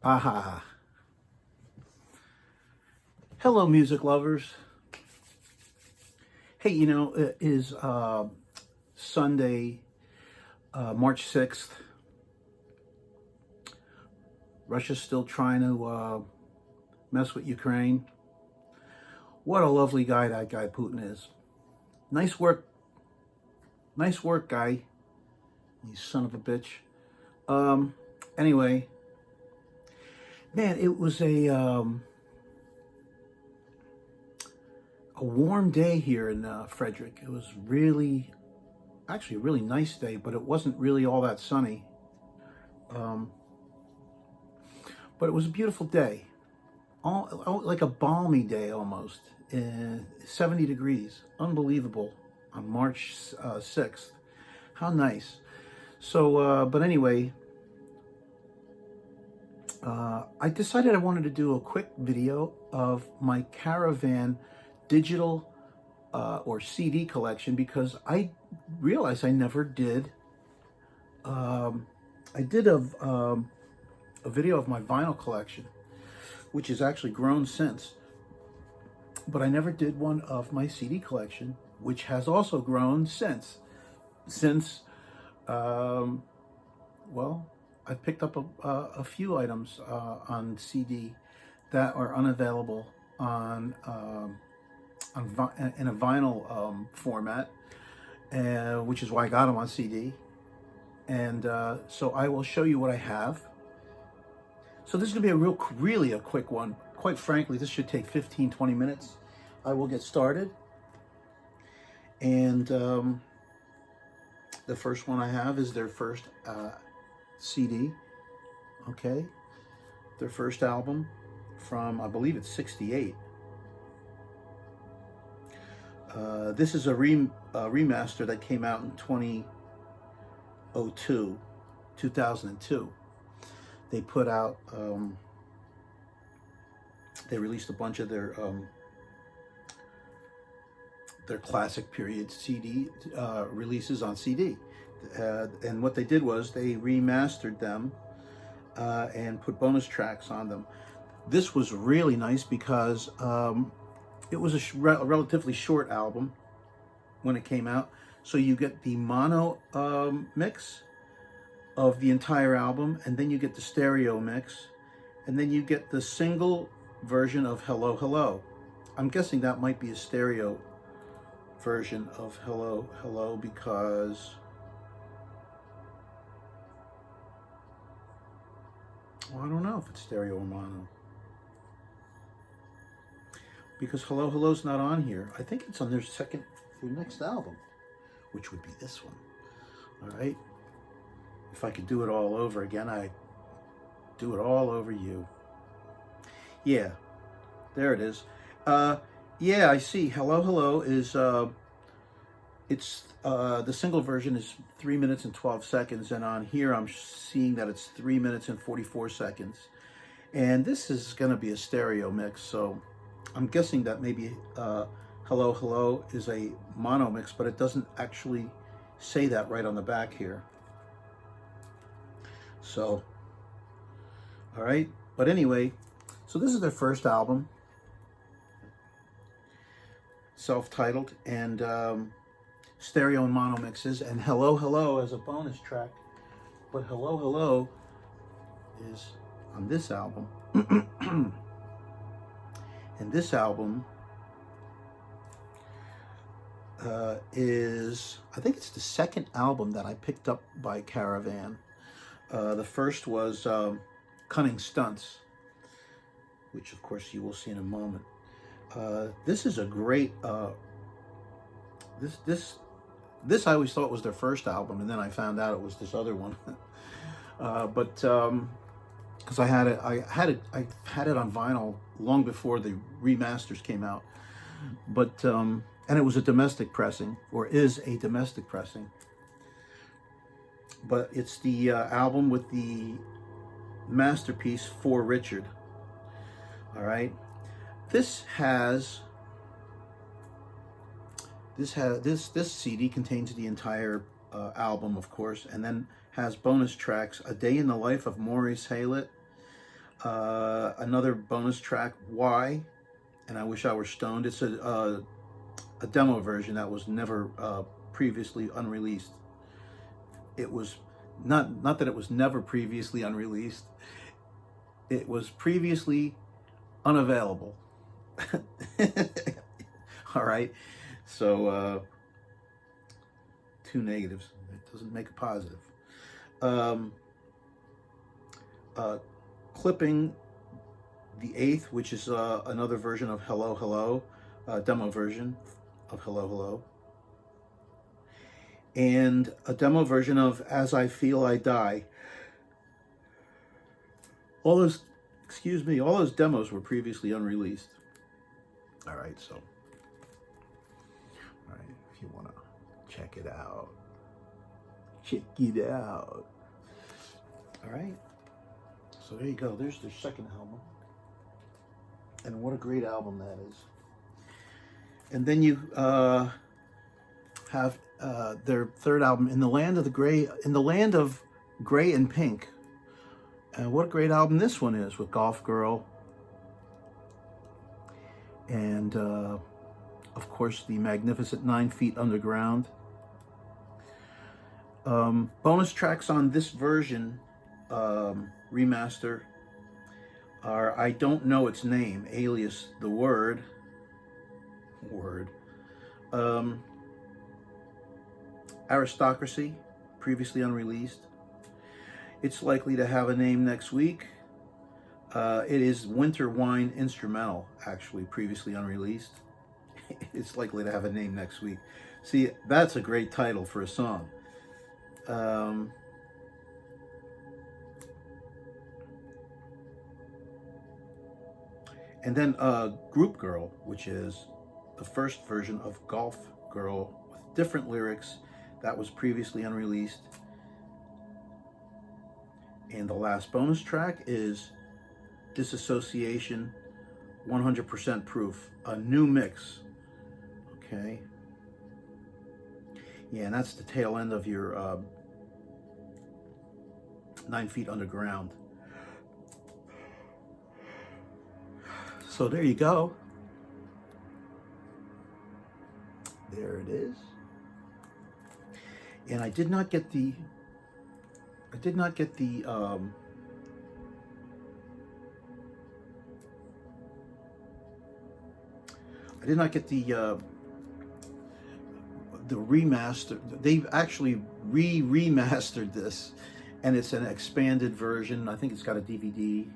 Aha. Hello, music lovers. Hey, it is Sunday, March 6th. Russia's still trying to mess with Ukraine. What a lovely guy that guy Putin is. Nice work. Nice work, guy. You son of a bitch. Anyway, man, it was a warm day here in Frederick. It was actually a really nice day, but it wasn't really all that sunny. But it was a beautiful day, like a balmy day almost. 70 degrees, unbelievable on March 6th. How nice. So, but anyway, I decided I wanted to do a quick video of my Caravan digital or CD collection because I realized I never did. I did a video of my vinyl collection, which has actually grown since. But I never did one of my CD collection, which has also grown since. Well, I've picked up a few items on CD that are unavailable in a vinyl format, which is why I got them on CD. And so I will show you what I have. So this is going to be really a quick one. Quite frankly, this should take 15-20 minutes. I will get started. And the first one I have is their first CD. Okay. Their first album from, I believe it's 68. This is a remaster that came out in 2002. They put out, they released a bunch of their classic period CD releases on CD. And what they did was they remastered them and put bonus tracks on them. This was really nice because it was a relatively short album when it came out. So you get the mono mix of the entire album, and then you get the stereo mix, and then you get the single version of Hello Hello. I'm guessing that might be a stereo version of Hello Hello because well, I don't know if it's stereo or mono, because Hello Hello's not on here. I think it's on their next album, which would be this one. All right. If I could do it all over again, I'd do it all over you. Yeah, there it is. Yeah, I see. Hello Hello is, the single version is 3 minutes and 12 seconds. And on here, I'm seeing that it's 3 minutes and 44 seconds. And this is going to be a stereo mix. So I'm guessing that maybe Hello Hello is a mono mix, but it doesn't actually say that right on the back here. So, all right. But anyway, so this is their first album, self-titled, and stereo and mono mixes, and Hello Hello as a bonus track. But Hello Hello is on this album. And this album is, I think it's the second album that I picked up by Caravan. The first was Cunning Stunts, which of course you will see in a moment. This is a great, this I always thought was their first album, and then I found out it was this other one. Because I had it on vinyl long before the remasters came out. But and it was a domestic pressing, or is a domestic pressing. But it's the album with the masterpiece For Richard. All right, this CD contains the entire album, of course, and then has bonus tracks: A Day in the Life of Maurice Haylett, Another bonus track, Why, and I Wish I Were Stoned. It's a demo version that was never previously unreleased. It was not that it was never previously unreleased. It was previously unavailable. All right, so two negatives. It doesn't make a positive. Clipping the 8th, which is another version of Hello Hello, demo version of Hello Hello, and a demo version of As I Feel I Die. All those, excuse me, all those demos were previously unreleased. All right, so, all right, if you want to check it out, check it out. All right, so there you go. There's their second album. And what a great album that is. And then you have their third album, In the Land of Gray and Pink. And what a great album this one is, with Golf Girl. And of course, the magnificent 9 Feet Underground. Bonus tracks on this version, remaster, are I Don't Know Its Name, alias The Word. Aristocracy, previously unreleased. It's Likely to Have a Name Next Week. It is Winter Wine Instrumental, actually, previously unreleased. It's Likely to Have a Name Next Week. See, that's a great title for a song. And then Group Girl, which is the first version of Golf Girl with different lyrics. That was previously unreleased. And the last bonus track is Disassociation, 100% Proof, a new mix. Okay. Yeah, and that's the tail end of your 9 Feet Underground. So there you go. There it is. And I did not get the remaster. They've actually remastered this, and it's an expanded version. I think it's got a DVD.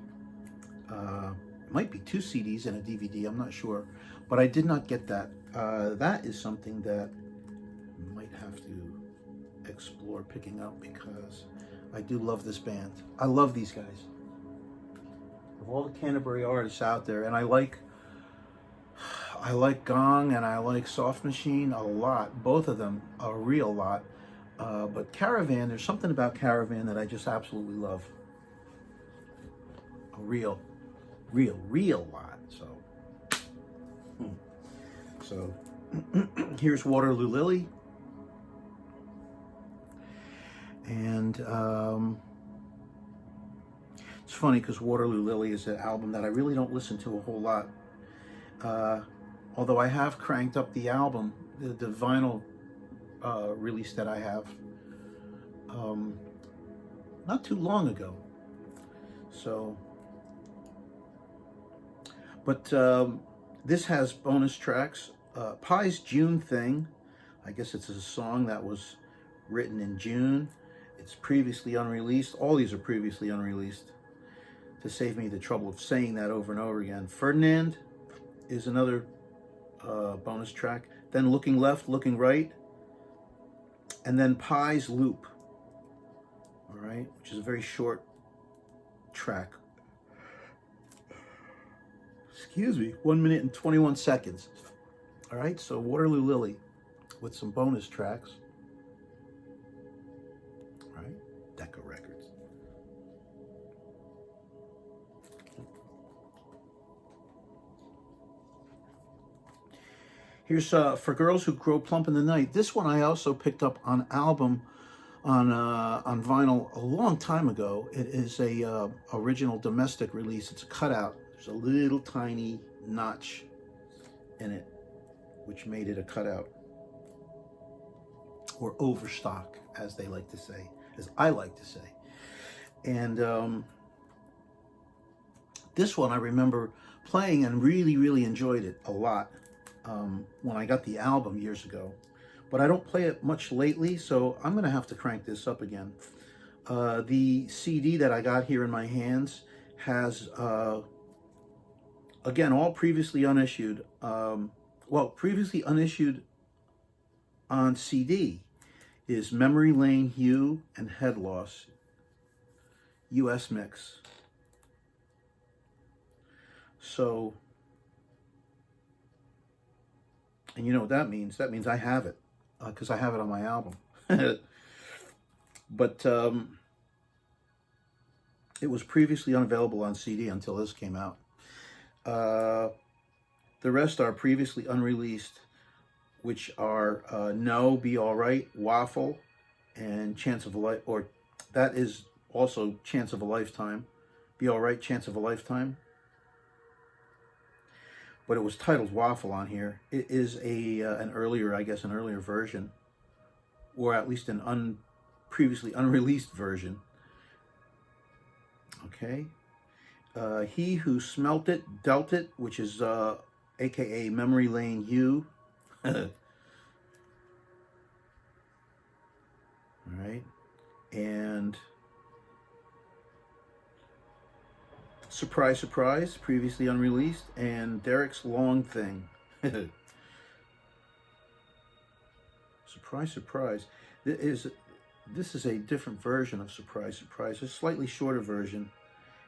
Might be 2 CDs and a DVD. I'm not sure, but I did not get that. That is something that I might have to explore picking up, because I do love this band. I love these guys. Of all the Canterbury artists out there, and I like Gong and I like Soft Machine a lot. Both of them a real lot. But Caravan, there's something about Caravan that I just absolutely love. A real lot. So here's Waterloo Lily. And it's funny because Waterloo Lily is an album that I really don't listen to a whole lot. Although I have cranked up the album, the vinyl release that I have, not too long ago. So, but this has bonus tracks. Pie's June Thing, I guess it's a song that was written in June. It's previously unreleased. All these are previously unreleased, to save me the trouble of saying that over and over again. Ferdinand is another bonus track. Then Looking Left, Looking Right. And then Pie's Loop, all right, which is a very short track. Excuse me, 1 minute and 21 seconds. All right, so Waterloo Lily with some bonus tracks. All right, Decca Records. Here's For Girls Who Grow Plump in the Night. This one I also picked up on album on vinyl a long time ago. It is a original domestic release. It's a cutout. There's a little tiny notch in it, which made it a cutout, or overstock, as they like to say, as I like to say. And this one I remember playing and really enjoyed it a lot when I got the album years ago. But I don't play it much lately, so I'm going to have to crank this up again. The CD that I got here in my hands has, again, all previously unissued. Well, previously unissued on CD is Memory Lane, Hue, and Head Loss, US mix. So, and you know what that means? That means I have it, because I have it on my album. But it was previously unavailable on CD until this came out. The rest are previously unreleased, which are No, Be Alright, Waffle, and Chance of a Life, or that is also Chance of a Lifetime. Be Alright, Chance of a Lifetime. But it was titled Waffle on here. It is an earlier, I guess, an earlier version, or at least an previously unreleased version. Okay. He Who Smelt It, Dealt It, which is aka Memory Lane Hue. All right. And Surprise, Surprise, previously unreleased, and Derek's Long Thing. Surprise, Surprise. This is a different version of Surprise, Surprise, a slightly shorter version.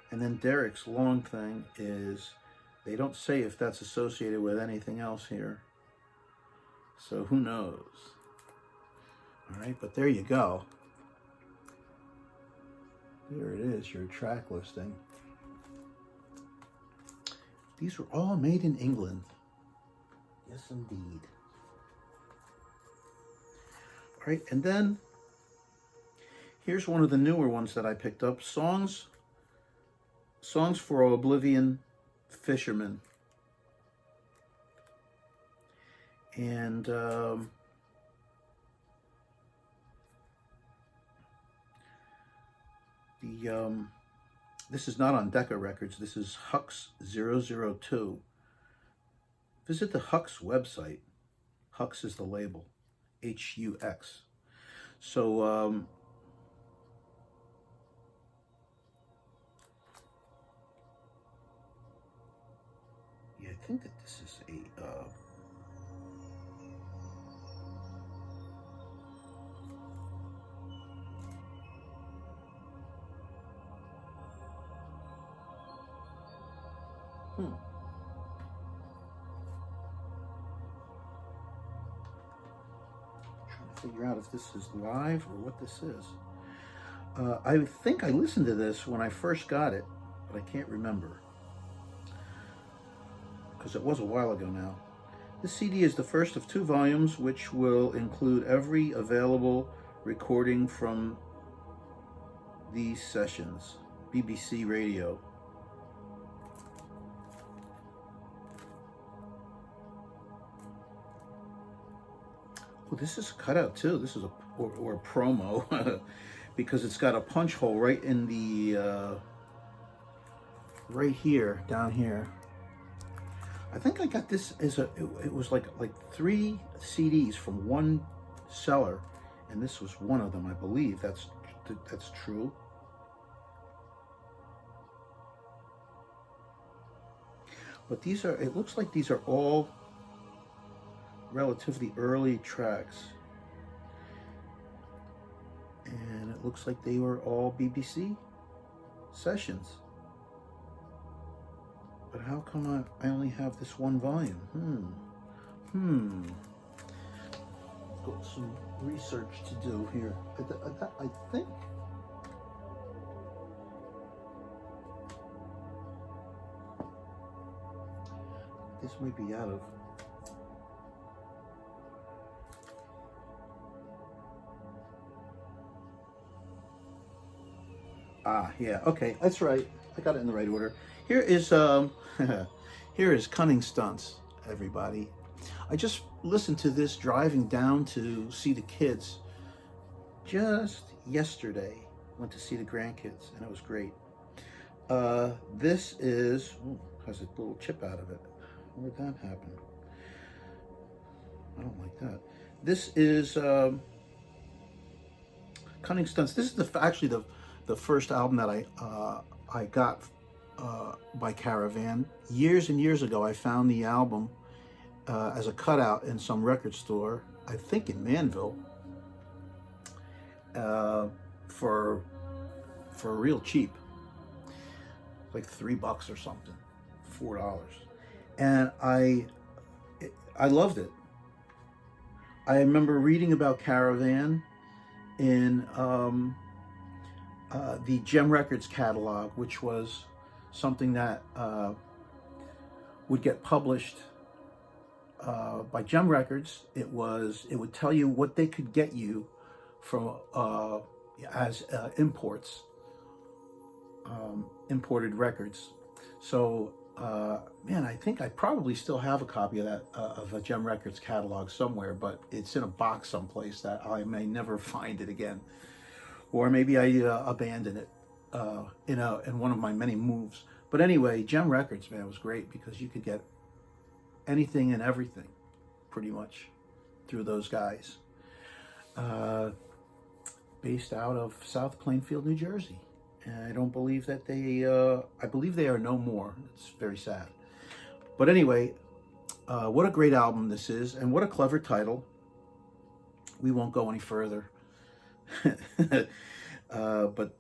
And then Derek's Long Thing is, they don't say if that's associated with anything else here. So who knows? All right, but there you go. There it is, your track listing. These were all made in England. Yes, indeed. All right, and then here's one of the newer ones that I picked up. Songs for Oblivion Fisherman. And this is not on Decca Records. This is Hux 002. Visit the Hux website. Hux is the label. Hux. So yeah, I think that this is a trying to figure out if this is live or what this is. I think I listened to this when I first got it, but I can't remember, because it was a while ago now. This CD is the first of 2 volumes, which will include every available recording from these sessions. BBC Radio. Oh, this is a cutout too. This is a promo because it's got a punch hole right in the right here, down here. I think I got this as it was like 3 CDs from one seller, and this was one of them. I believe that's true. But these are, it looks like these are all relatively early tracks, and it looks like they were all BBC sessions. But how come I only have this one volume? Got some research to do here. I think this might be out of. Ah, yeah, okay, that's right. I got it in the right order. Here is here is Cunning Stunts, everybody. I just listened to this driving down to see the kids just yesterday. Went to see the grandkids, and it was great. This is has a little chip out of it. Where did that happen? I don't like that. This is Cunning Stunts. This is actually the first album that I got by Caravan. Years and years ago, I found the album as a cutout in some record store, I think in Manville, uh, for real cheap, like $3 or something, $4, and I loved it. I remember reading about Caravan in the Gem Records catalog, which was something that would get published by Gem Records. It would tell you what they could get you from as imports, imported records. So man, I think I probably still have a copy of that of a Gem Records catalog somewhere, but it's in a box someplace that I may never find it again, or maybe I abandoned it in one of my many moves. But anyway, Gem Records, man, was great because you could get anything and everything, pretty much, through those guys. Based out of South Plainfield, New Jersey. And I don't believe that I believe they are no more. It's very sad. But anyway, what a great album this is, and what a clever title. We won't go any further. But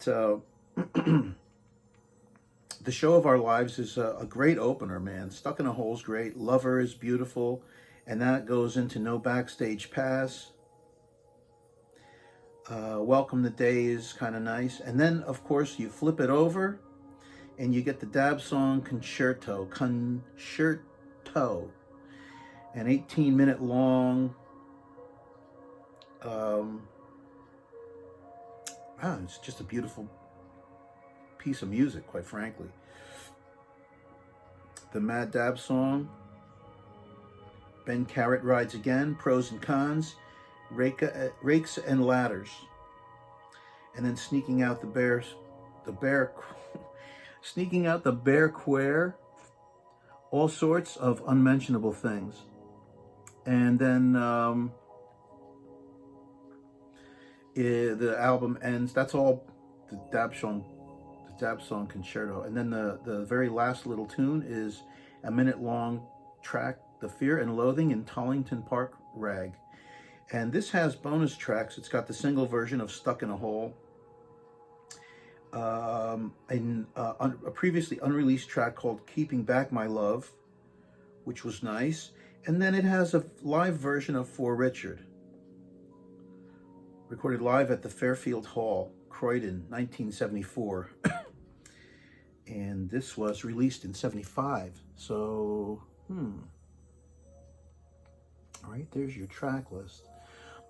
The Show of Our Lives is a great opener, man. Stuck in a Hole's great. Lover is beautiful. And that goes into No Backstage Pass. Welcome the Day is kind of nice. And then, of course, you flip it over and you get the dab song Concerto. Concerto. An 18-minute long. It's just a beautiful piece of music, quite frankly. The Mad Dab song. Ben Carrot Rides Again. Pros and Cons. Rakes and Ladders. And then Sneaking Out the Sneaking Out the Bear Quare. All Sorts of Unmentionable Things. And then the album ends. That's all the dab song Concerto. And then the very last little tune is a minute-long track, The Fear and Loathing in Tollington Park Rag. And this has bonus tracks. It's got the single version of Stuck in a Hole, and a previously unreleased track called Keeping Back My Love, which was nice. And then it has a live version of For Richard, recorded live at the Fairfield Hall, Croydon, 1974. And this was released in 75. So, all right, there's your track list.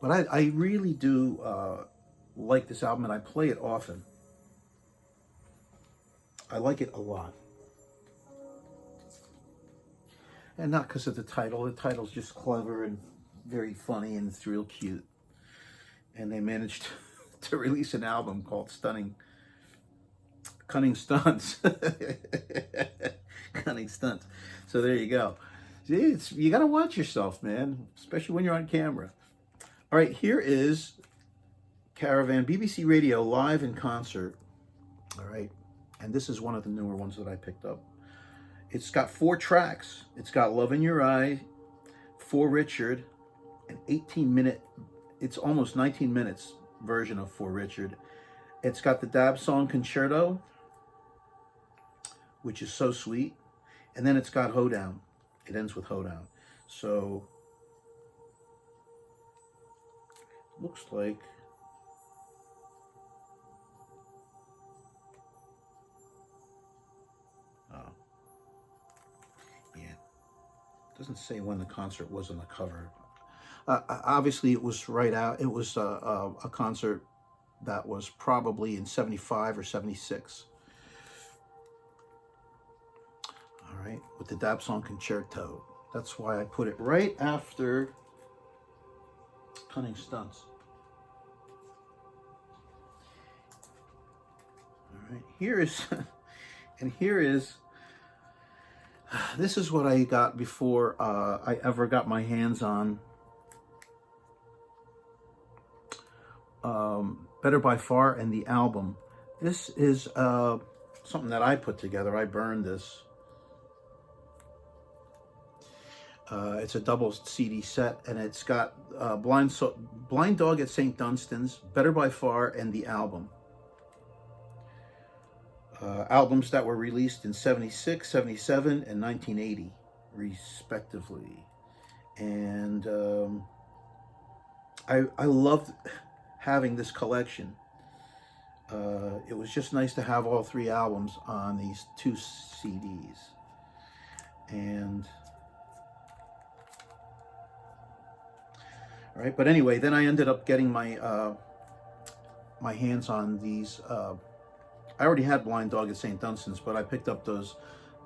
But I really do like this album, and I play it often. I like it a lot. And not because of the title. The title's just clever and very funny, and it's real cute. And they managed to release an album called Cunning Stunts. Cunning Stunts. So there you go. You got to watch yourself, man, especially when you're on camera. All right, here is Caravan BBC Radio live in concert. All right, and this is one of the newer ones that I picked up. It's got 4 tracks. It's got Love in Your Eye, For Richard, an 18-minute, it's almost 19 minutes version of For Richard. It's got the dab song Concerto, which is so sweet. And then it's got Hoedown. It ends with Hoedown. So, looks like doesn't say when the concert was on the cover. Obviously, it was right out. It was a concert that was probably in 75 or 76. All right, with the Dab Song Concerto. That's why I put it right after Cunning Stunts. All right, here is, and here is, this is what I got before I ever got my hands on Better by Far and the album. This is something that I put together. I burned this. It's a double CD set, and it's got Blind Dog at St. Dunstan's, Better by Far, and the album. Albums that were released in 76, 77, and 1980, respectively. And I loved having this collection. It was just nice to have all three albums on these two CDs. And all right, but anyway, then I ended up getting my my hands on these. I already had Blind Dog at St. Dunstan's, but I picked up those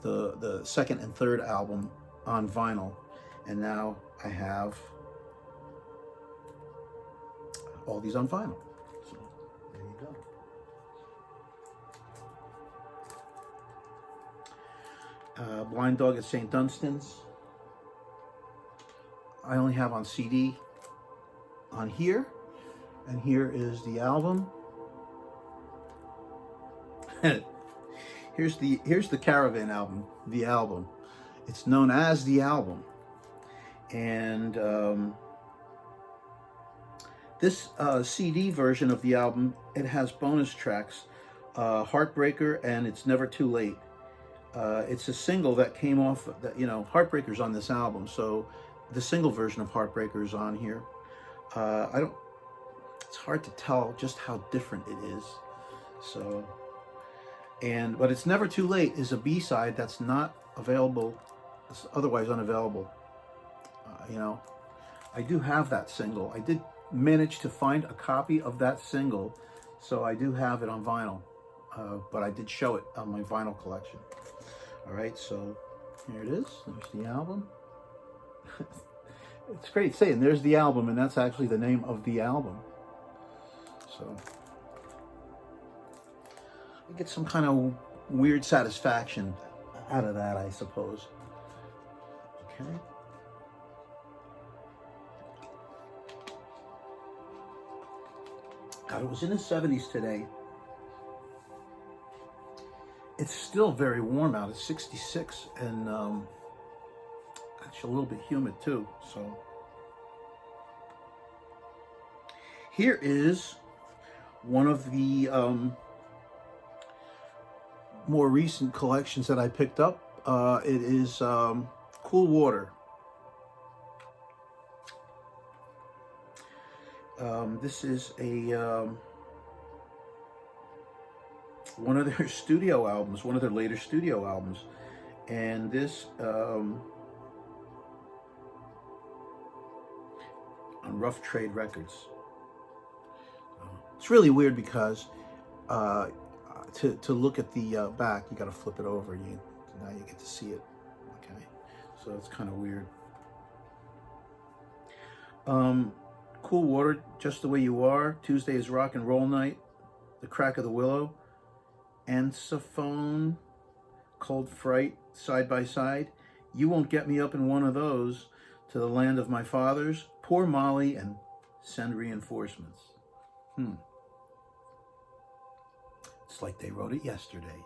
the second and third album on vinyl, and now I have all these on vinyl. So there you go. Blind Dog at St. Dunstan's, I only have on CD on here, and here is the album. here's the Caravan album, the album. It's known as the album, and this CD version of the album, it has bonus tracks, Heartbreaker and It's Never Too Late. It's a single that came off, that, you know, Heartbreaker's on this album, so the single version of Heartbreaker's on here. It's hard to tell just how different it is. So, but It's Never Too Late is a B-side that's not available, it's otherwise unavailable. You know, I do have that single. I did manage to find a copy of that single, so I do have it on vinyl, but I did show it on my vinyl collection. All right, so here it is. There's the album. It's great saying there's the album, and that's actually the name of the album. So I get some kind of weird satisfaction out of that, I suppose. Okay. God, it was in the 70s today. It's still very warm out. It's 66, and actually a little bit humid too. So here is one of the more recent collections that I picked up. It is Cool Water. This is a one of their studio albums, one of their later studio albums, and this on Rough Trade Records. It's really weird because to look at the back, you got to flip it over. Now you get to see it. Okay, so it's kind of weird. Cool Water, Just the Way You Are, Tuesday is Rock and Roll Night, The Crack of the Willow, Ansophone, Cold Fright, Side by Side, You Won't Get Me Up in One of Those, To the Land of My Fathers, Poor Molly, and Send Reinforcements. It's like they wrote it yesterday.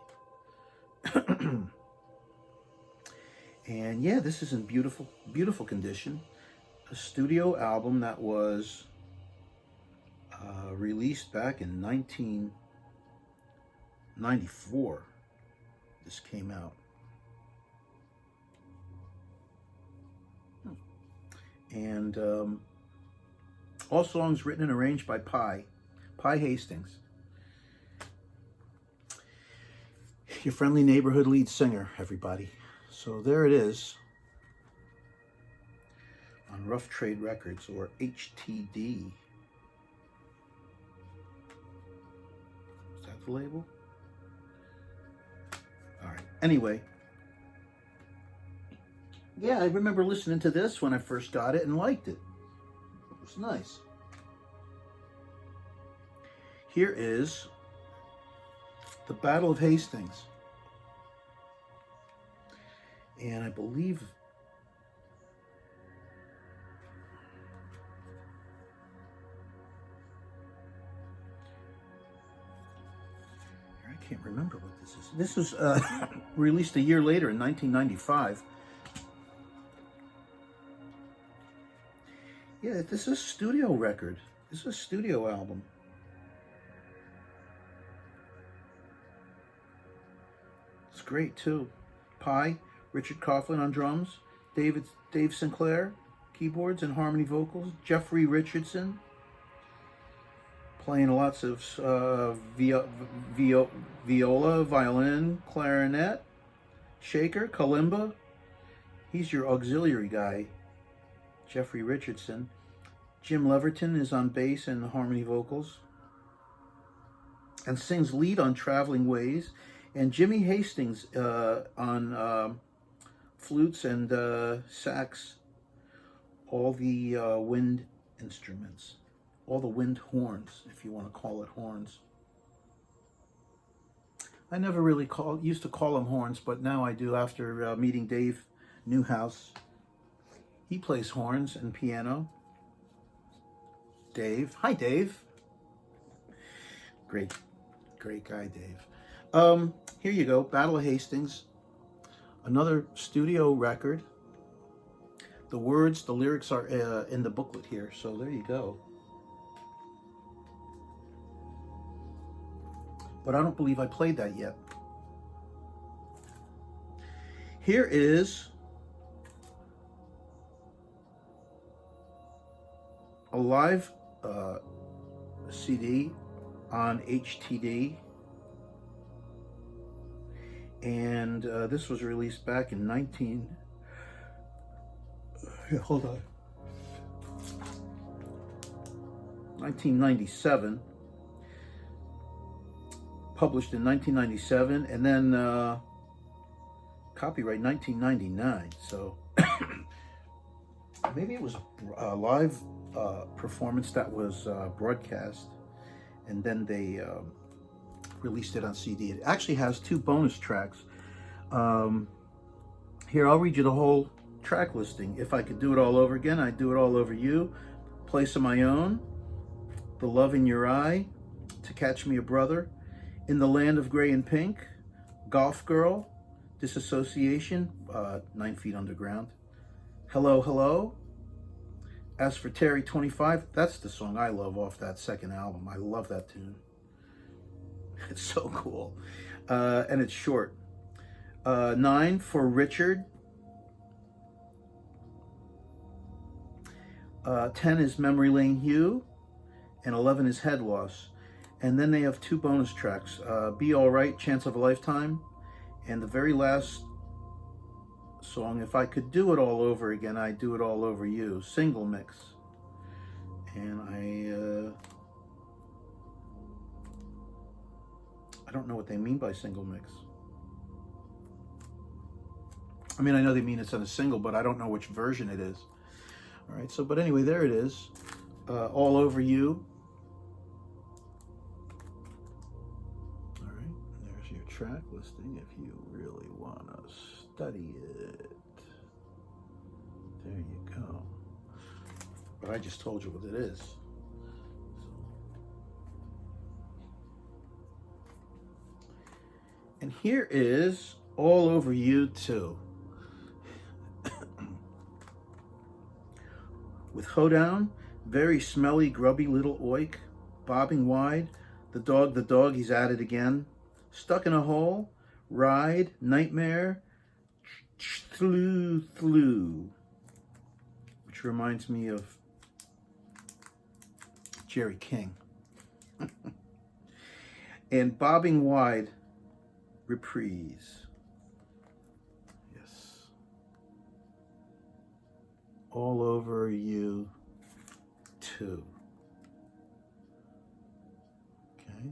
And yeah, this is in beautiful, beautiful condition. A studio album that was released back in 1994. This came out. And all songs written and arranged by Pi Hastings. Your friendly neighborhood lead singer, everybody. So there it is on Rough Trade Records, or HTD. the label? All right. Anyway. Yeah, I remember listening to this when I first got it and liked it. It was nice. Here is the Battle of Hastings. And I believe I can't remember what this is. This was released a year later in 1995. Yeah, this is a studio record. This is a studio album. It's great too. Pie, Richard Coughlin on drums, Dave Sinclair, keyboards and harmony vocals, Jeffrey Richardson playing lots of viola, violin, clarinet, shaker, kalimba. He's your auxiliary guy, Jeffrey Richardson. Jim Leverton is on bass and harmony vocals and sings lead on Traveling Ways. And Jimmy Hastings on flutes and sax, all the wind instruments, all the wind horns, if you want to call it horns. I never really used to call them horns, but now I do after meeting Dave Newhouse. He plays horns and piano. Dave. Hi, Dave. Great guy, Dave. Here you go, Battle of Hastings. Another studio record. The words, the lyrics are in the booklet here, so there you go. But I don't believe I played that yet. Here is a live CD on HTD, and this was released back in 1997, published in 1997, and then copyright 1999. So maybe it was a live performance that was broadcast, and then they released it on CD. It actually has 2 bonus tracks. Here, I'll read you the whole track listing. If I could do it all over again, I'd do it all over you. Place of My Own, The Love in Your Eye, To Catch Me a Brother, In the Land of Gray and Pink, Golf Girl, Disassociation, 9 Feet Underground, Hello, Hello, As for Terry 25, that's the song I love off that second album. I love that tune. It's so cool. And it's short. 9 for Richard. 10 is Memory Lane Hugh. And 11 is Head Loss. And then they have 2 bonus tracks. Be Alright, Chance of a Lifetime. And the very last song, If I Could Do It All Over Again, I'd Do It All Over You. Single mix. And I don't know what they mean by single mix. I mean, I know they mean it's on a single, but I don't know which version it is. All right, so, but anyway, there it is. All Over You. All right, there's your track listing if you really want to study it. There you go. But I just told you what it is. And here is All Over You Too. With Hoedown, Very Smelly, Grubby Little Oik, Bobbing Wide, The Dog, He's At It Again, Stuck in a Hole, Ride, Nightmare, Thlu, which reminds me of Jerry King. And Bobbing Wide, Reprise. Yes. All Over You Too. Okay.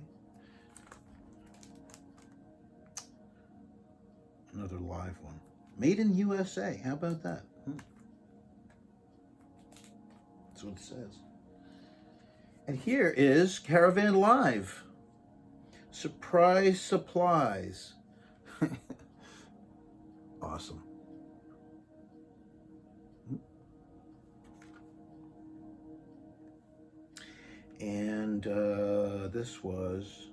live one. Made in USA. How about that? That's what it says. And here is Caravan Live. Surprise Supplies. Awesome. And this was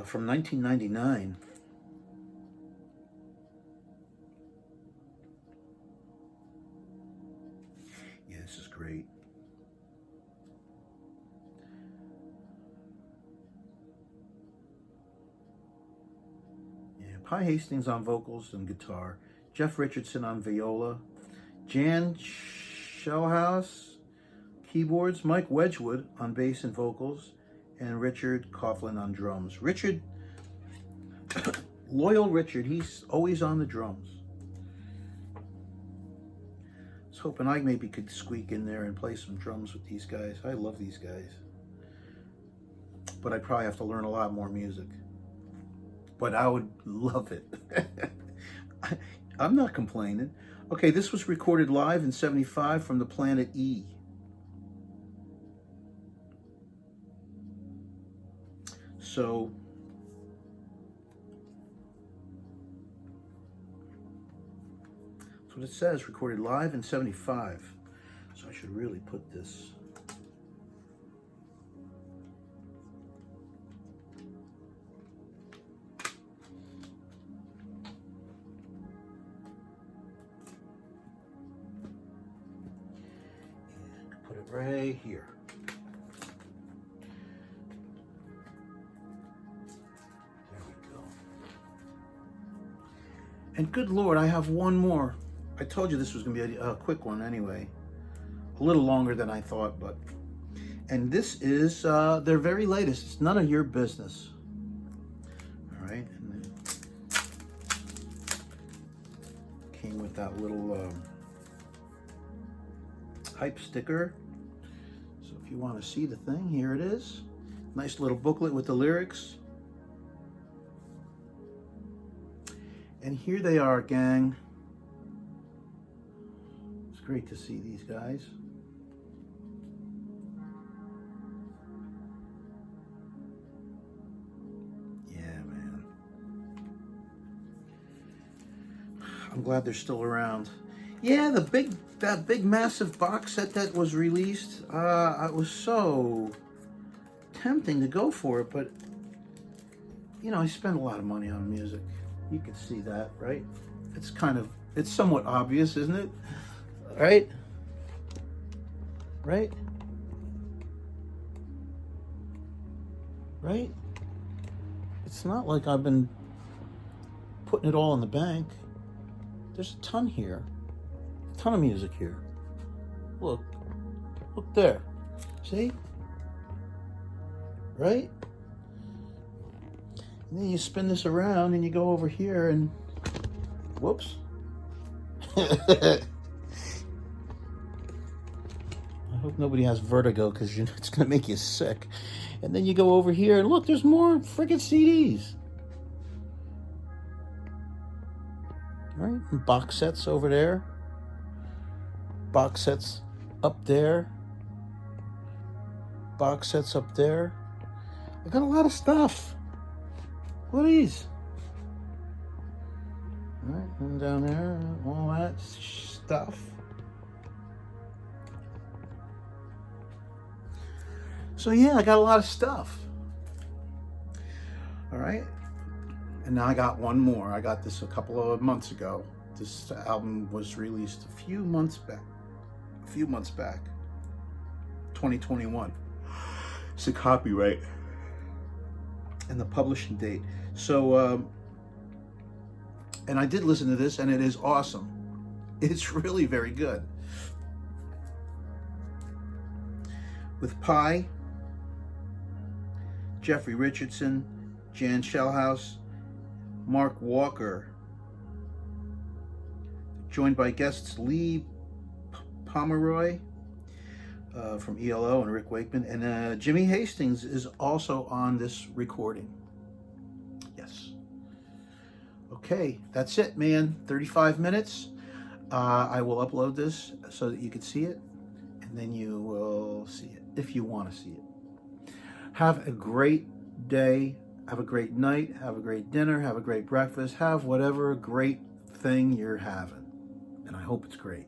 from 1999. Yeah, this is great. Yeah, Pi Hastings on vocals and guitar, Jeff Richardson on viola, Jan Shellhouse keyboards, Mike Wedgwood on bass and vocals, and Richard Coughlin on drums. Richard, loyal Richard, he's always on the drums. I was hoping I maybe could squeak in there and play some drums with these guys. I love these guys. But I'd probably have to learn a lot more music. But I would love it. I'm not complaining. Okay, this was recorded live in '75 from the Planet E. So, that's what it says, recorded live in '75. So I should really put this. And put it right here. And good Lord, I have one more. I told you this was going to be a quick one anyway. A little longer than I thought, but... And this is their very latest. It's none of your business. All right. And then came with that little hype sticker. So if you want to see the thing, here it is. Nice little booklet with the lyrics. And here they are, gang. It's great to see these guys. Yeah, man. I'm glad they're still around. Yeah, that big massive box set that was released, it was so tempting to go for it, but you know, I spend a lot of money on music. You can see that, right? It's somewhat obvious, isn't it? Right? Right? Right? It's not like I've been putting it all in the bank. There's a ton here. A ton of music here. Look. Look there. See? Right? And then you spin this around and you go over here and whoops. I hope nobody has vertigo because it's going to make you sick. And then you go over here and look, there's more freaking CDs. All right, and box sets over there. Box sets up there. Box sets up there. I got a lot of stuff. What are these? All right, and down there, all that stuff. So yeah, I got a lot of stuff. All right, and now I got one more. I got this a couple of months ago. This album was released a few months back. 2021. It's a copyright and the publishing date. So, and I did listen to this, and it is awesome. It's really very good. With Pi, Jeffrey Richardson, Jan Shellhouse, Mark Walker, joined by guests Lee Pomeroy, from ELO and Rick Wakeman. And Jimmy Hastings is also on this recording. Yes. Okay, that's it, man. 35 minutes. I will upload this so that you can see it, and then you will see it if you want to see it. Have a great day. Have a great night. Have a great dinner. Have a great breakfast. Have whatever great thing you're having. And I hope it's great.